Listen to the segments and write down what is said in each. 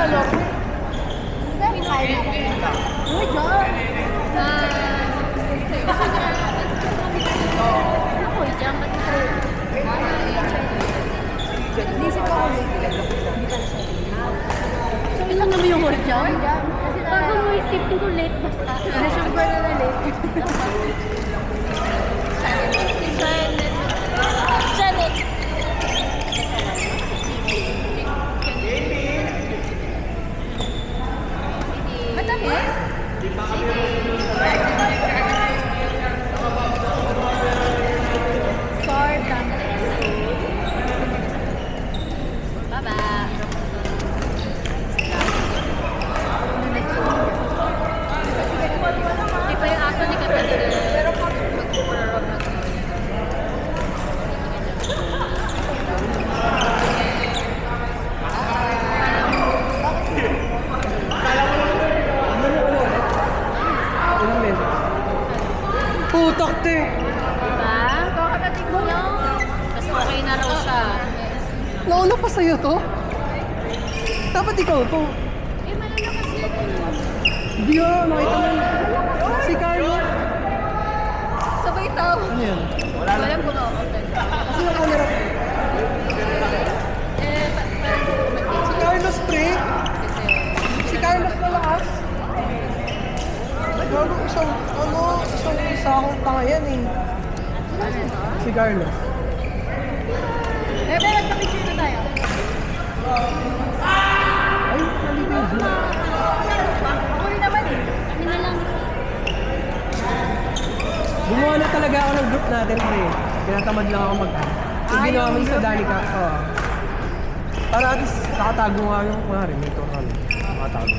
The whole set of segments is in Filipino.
color. Dahil kaya na ba? Uy, John! Ako, dyan ba't na? Nisip ko ako. Hindi pala siya. So, ilang naman yung word dyan? John. Bago mo isipin ko late basta. Nasyon ko na late. Janet. Matamis? Sordang. Baba. Di pa yung aso ni Kapatid. Pero mag-purarog na ito. Putak te! Diba? Kakatating mo lang. Mas okay na raw siya. Nauna pa sa'yo to? Dapat ikaw to. Eh, malalakas yan. Hindi ah, nakita mo. Si Carlo. Sabay tao. Ano yan? Walang bumawakan. Kasi yung camera. Parang gusto ko mag-teach. Si Carlos pre. Si Carlos malakas. Gago isang isa akong tanga yan eh. Si Carlos. Eh, pero nagpapicture na tayo. Ay, mali ba yung Zoom? Ako rin naman eh. Kami na lang. Gumawa na talaga ako ng group natin pre. Tinatamad lang ako mag-add. Yung ginawa mo sa Danica. Oo. Para at least nakatago nga yung kunwari. May tour kami. Nakatago.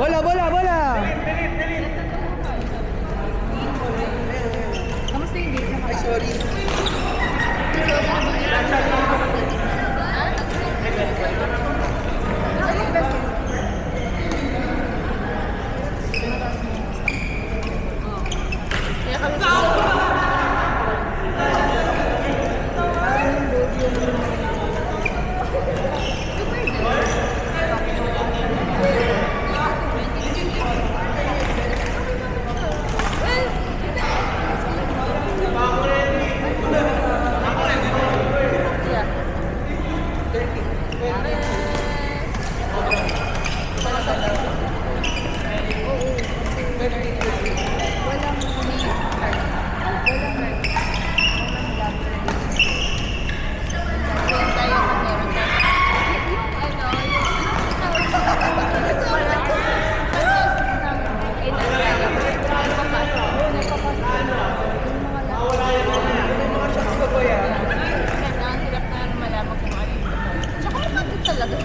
Bola! Kamusta yung date naman? Ay, sorry. Ano yung best case? Kaya kami sa talaga.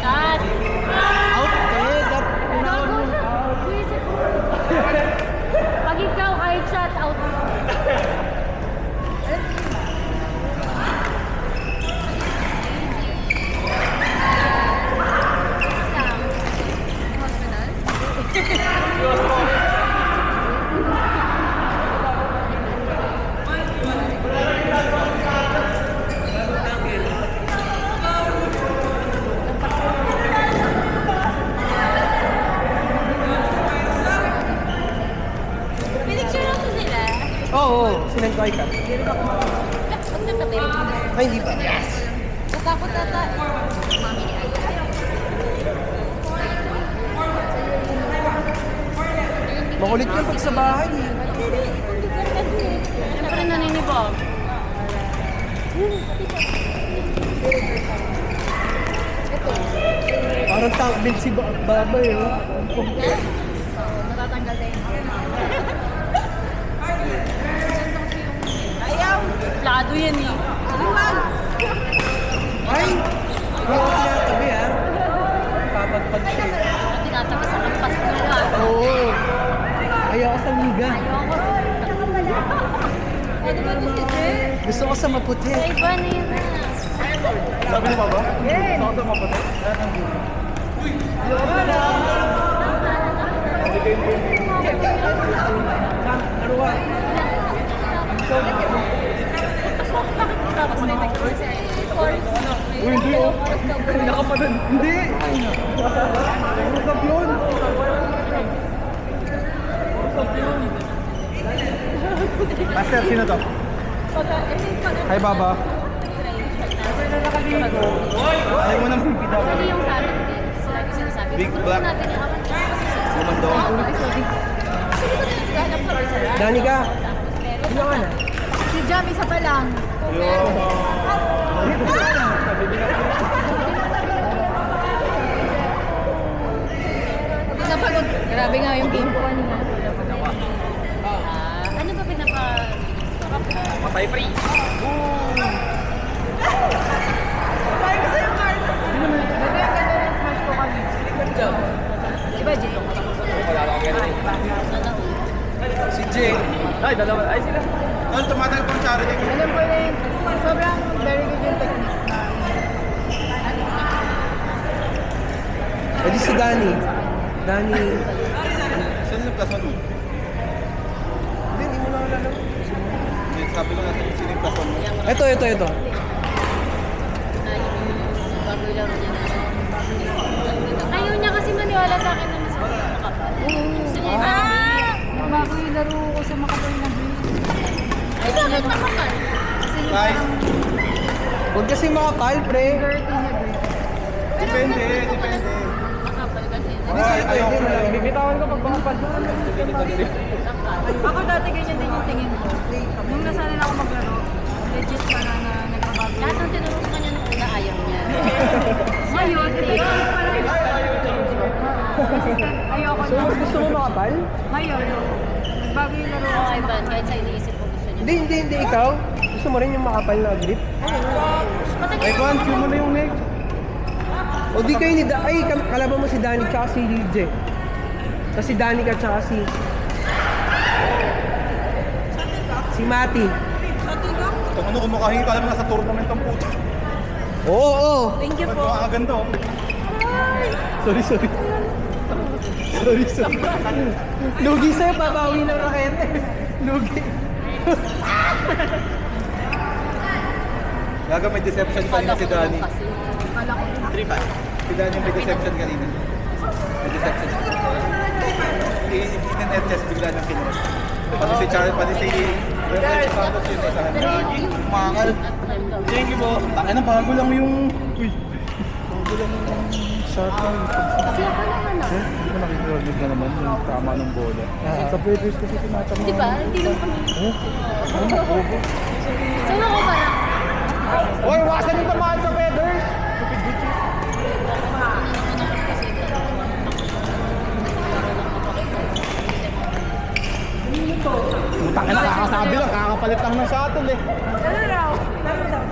Chat! Out eh. Gago siya. Buisit mo. Pag ikaw ay chat out. Pinicture ako sila. Oo, sinend ko ka. Huwag na tabi. Ay, hindi pa. Yes! Natakot ata. Mami ni Aya. Makulit yun pag sa bahay eh. Siyempre naninibog. Parang takbil si Babay oh. Natatanggal na yun. Plado yan eh. Ay! Hindi ko tinatabi ah. Papagpag siya eh. Tinatabi sa kampas nila. Oo. Ayoko sa liga. Ayoko. Pwede ba ito si Jay? Gusto ko sa maputi. Sa iba na yun na. Sabi ni Baba? Yes! Gusto ko sa maputi? Ano ba? Tapos may nag-call si Uy, hindi oh. Kaya ka pa dun. Hindi. Usap yun. Master, sino to? Hi, Baba. Ayaw mo ng pipi daw. Ano yung sa amin? Lagi sinasabi. Big Grupo black. natin yung awan. Lumando. Danica. Sino ka na? Si Jam, isa pa lang. Pinapagod. Grabe nga yung game ko kanina. Ano ba pinapa... Patay free. Diba, Jay? Wala lang ganun. Si Jay. Ay, dalawa. Ay, sila. Noon, tumatagal pang charity. Alam ko na yung sobrang very good yung technique na Edi si Danny. Danny. Saan yung plus 1 mo? Hindi mo na alala. Sabi ko na sino yung plus 1 mo. Ito. Bago lang niya na. Ayaw niya kasi maniwala sa akin na mas makapal. Gusto niya yung bago yung laro ko sa makapal na game. Ay, bakit makapal? Kasi yung Guys, Huwag kasi makapal, pre. dirty niya, bro. depende. Makapal kasi. Ay, ayaw ko na. Bibitawan ko pag makapal. Ako dati ganyan din yung tingin ko. Nung nasanay na ako maglaro, legit ka na nagbabago. Lahat ng tinuro sa kanya nung una ayaw niya. Ngayon, ito yung pala yung ayoko So, na. gusto mo makapal? Ngayon, nagbago yung laro ko Oo, sa Ivan, makapal. kahit sa iniisip ko gusto niya. Hindi. Ikaw? Gusto mo rin yung makapal na grip? Matagal Ivan, cue mo na yung next. O di kayo ni Ay, kalaban mo si Danny tsaka si DJ. Kasi si Danny ka tsaka si Mati. Kung ano kumakahingi ka alam na sa tournament ang puto. Oo. Thank you Ba't po. makakaganda oh? Sorry. Lugi sa'yo, babawi ng rakete. Lugi. Gaga may deception kanina si Danny. Kasi. 3-5. Si Danny may deception kanina. May deception. In-net test bigla ng kinuha. Pati si Charles, pati si Reverend Santos yun sa kanya. Mangal. Thank you po. Tangina bago lang yung... Uy. Bago lang yung shotgun. Kasi ako naman ah. Hindi ko nakikirinig na naman yung tama ng bola. Sa Pedros kasi tinatama. Di ba? Hindi naman kami. So ako parang, Uy, wasan yung tamaan sa Pedros! Putang ina, kakasabi lang, kakapalit lang ng shuttle eh. Ano raw? Laro daw.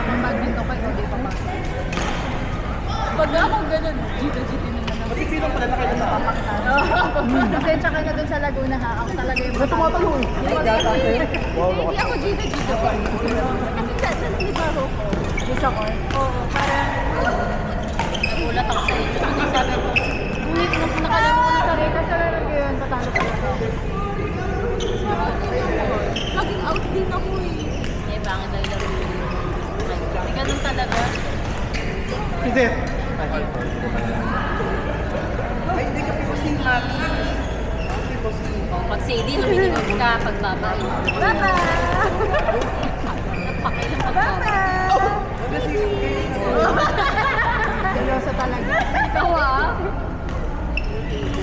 Ang badminton ko, hindi pa pa. Pag ako ganun, gita na naman. Pati sino pala na kayo sa Pasensya ka na dun sa Laguna ha. Ako talaga yung tumatalo eh. Hindi ako gita ko. Kasi hindi ba ako? Gusto ko. Oo, parang nagulat ako sa inyo. Ano sabi ko? ulit mo nakalaman ko na sarili. Kasi meron ko yun, patalo ko na. Laging out din ako eh. Eh, bakit tayo laro yun? Ay, ganun talaga. Hindi. Ay, hindi ka piposing Mati. Oh, pag CD, luminigod ka. Pag baba, Baba! napakailang pag Baba! baba. Seryoso talaga. Ikaw ah.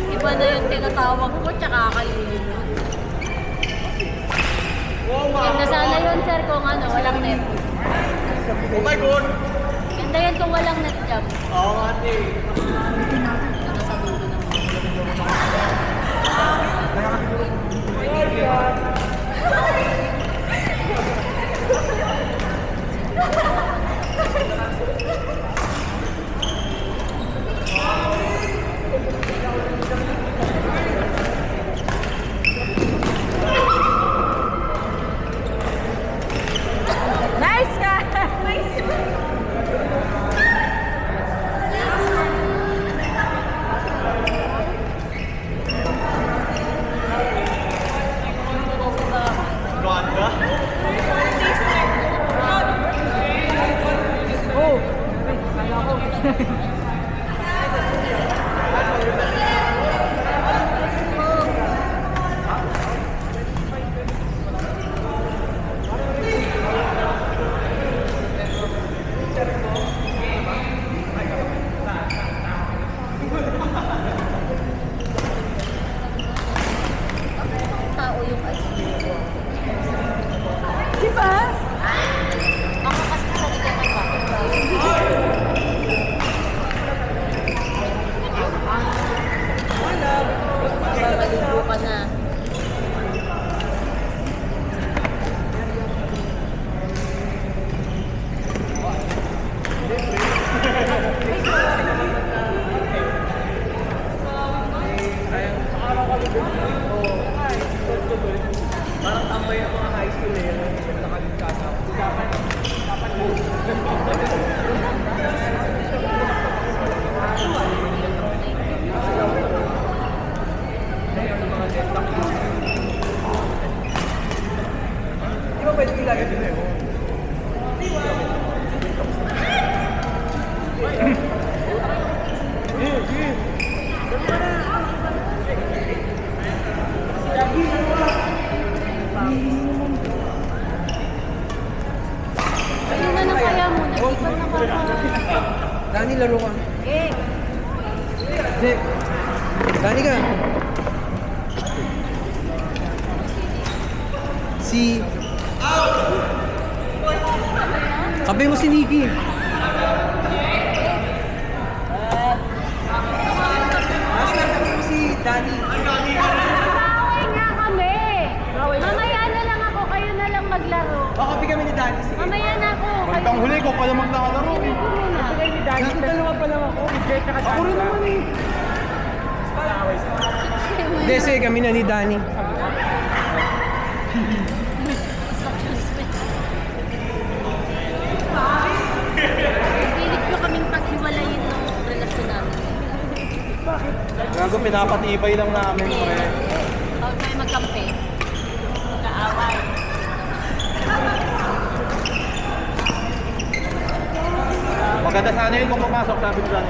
Iba na yung tinatawag ko, tsaka kalilunod. Ganda sana yun, sir, kung ano, walang net. Oh my God! Ganda yan kung walang net jump. Oo, ate. Ito sa dulo ng Nice ka! Nice! Tao yung ice cream. Di ba? Baka kasi sa likod ng bata. Maligo ka na. Parang tambay ang mga high school eh. Nakalimutan ako. Di ba pwede ilagay din eh? Ayun na lang kaya muna. Di ba nakaka... Dani, laro ka. Eh, Hindi. Dani ka. Si... Kape mo si Nikki. Master, kape mo si Dani. away nga kami. Mamaya na lang ako. Kayo na lang maglaro. O, kape kami ni Dani. Sige. Mamaya na ako. Pagtang huli ko pala magnakalaro eh. Nasa dalawa pa lang ako. Ako rin naman eh. Hindi, sige, kami na ni Dani. Pilit ko kaming paghiwalayin ng relasyon namin. Gago, pinapatibay lang namin mo eh. Huwag kayo magkampi. Magkaaway. Maganda sana yun kung pumasok, sabi ko lang.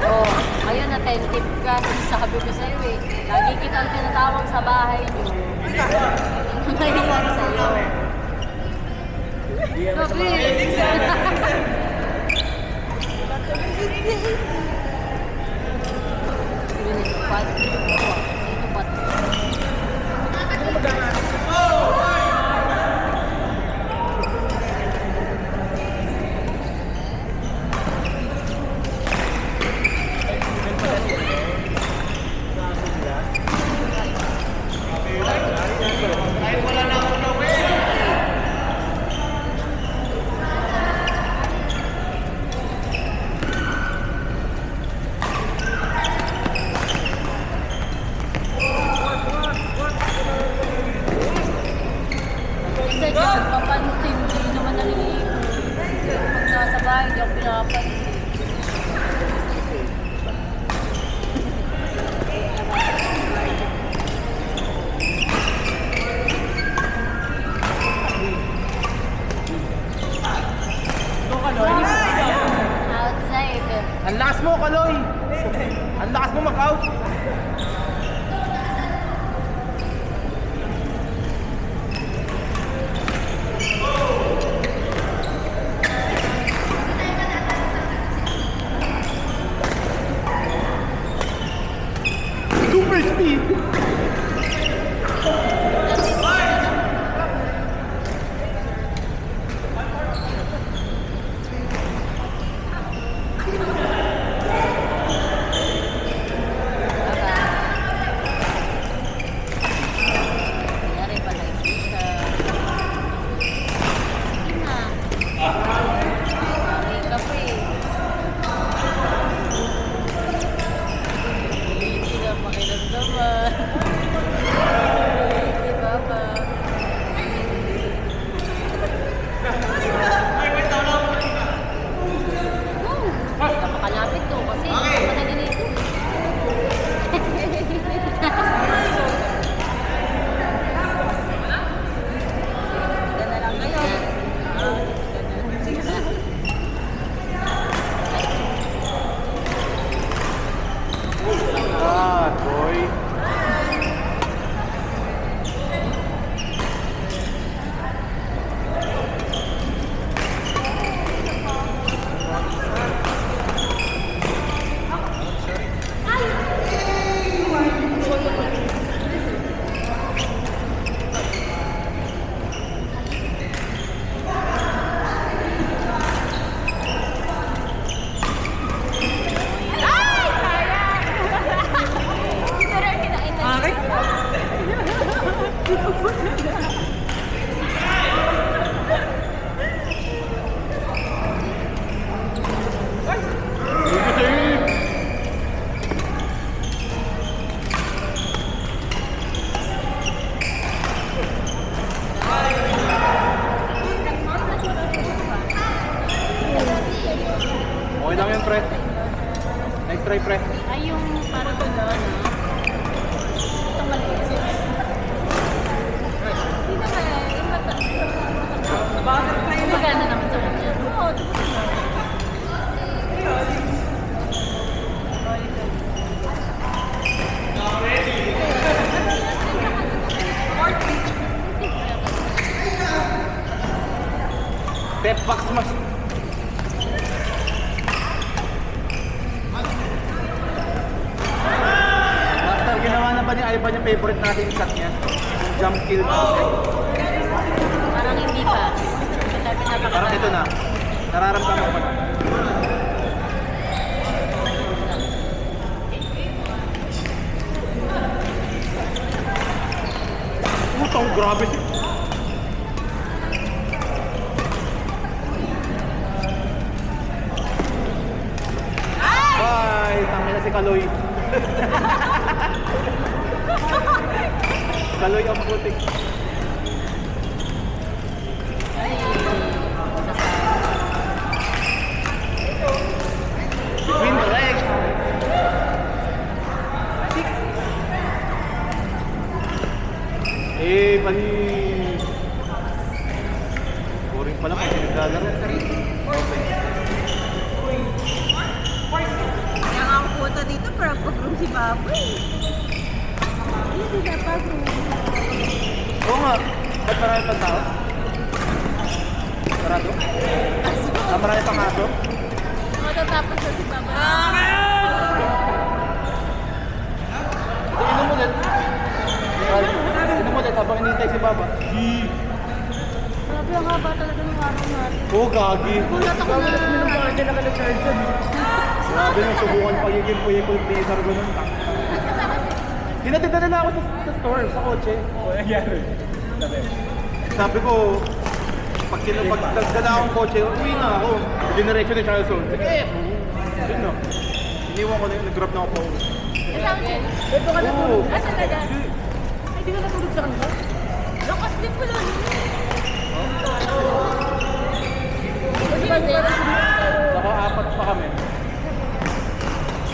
Oh, ayun, attentive ka. Sabi ko sa'yo eh. Lagi kitang tinatawag sa bahay niyo. Ano nangyayari sa'yo? Sabi. Sino ba? Kasi dyan, papansin, hindi naman naliligo. Pag nasa bahay, hindi ako pinapansin. Outside. Ang lakas mo, Kaloy! Ang lakas mo mag-out! Super speed! Okay lang yun, pre. Next try, pre. Ay, yung parang gano'n. Itong maliit. Hindi naman. Yung mata. Maganda naman sa kanya. Oo, tumutin na. Step back smash. Master, ginawa na ba ni Ivan yung favorite natin shot niya? Yung jump kill. Parang hindi pa. Pinapakita. Parang ito na. Nararamdaman ko na. Putang grabe si... Ay, tangin na si Kaloy. Kaloy ang putik. Between the legs. Eh, panis. Boring pala kung pinaglalaro. Kaya nga ang puta dito para pag-room si Baboy. Hindi na pag-room. Oo nga. Ba't marami pang tao? Sarado? Ah, marami pang aso? Matatapos na si Papa. Inom ulit. Inom ulit habang hinihintay si Baba. Grabe ang haba talaga ng araw natin. Oo, gagi. Gulat ako na. Grabe nung subukan pagiging puyekul pleaser ko nun. Hinatid na nila ako sa store, sa kotse. Oo, nangyari. Sabi ko, pag nagdala akong kotse, uwi na ako. Generation ni Charles Old. Sige, yun no. Iniwan ko na yun, nag-drop na ako pa uwi. Kasama siya. Ito ka natulog. Ah, saan ka dyan? Ay, di ka natulog sa kanila? Lakas din pala. Saka apat pa kami.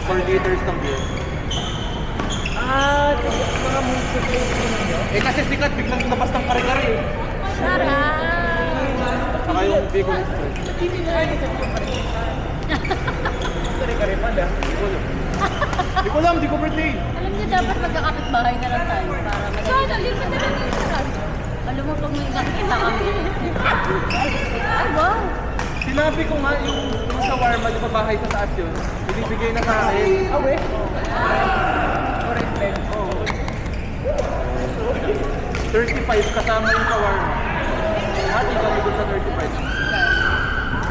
4 liters ng beer. Ah, mga multi-place ko ninyo. Eh kasi sikat, biglang labas ng kare-kare eh. Sarap. Saka yung Bicol Express. Kare-kare pa da. Di ko alam, di ko birthday. Alam niyo, dapat magkakapit bahay na lang tayo para madali. Sana, lipat na lang yung sarap. Alam mo, pag may nakikita kami. Ay, wow. Sinabi ko nga yung sa Warma, di ba bahay sa taas yun? Binibigay na sa akin. Awe. Oo. 35 kasama yung sa Warma. Ati kami dun sa 35.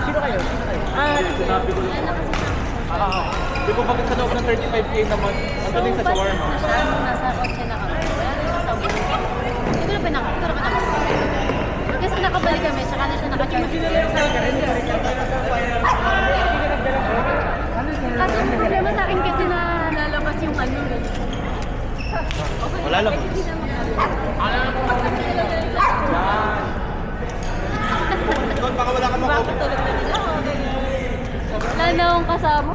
Sino kayo? Sino kayo? Sinabi ko lang. Ano kasi sa Di ba bakit sa loob ng 35K naman, ando din sa shawarma? na siya, nasa kotse na kami. Wala na siya sa buhay. Hindi ko na pinakita, pero nakapagod. Kasi nakabalik kami, saka na siya nakacharge. Kasi ang problema sa akin kasi na lalabas yung ano. Okay, Wala lang. Hindi na makakita. Yan. Doon baka wala ka mga Bakit tulog na nila? Wala na akong kasama.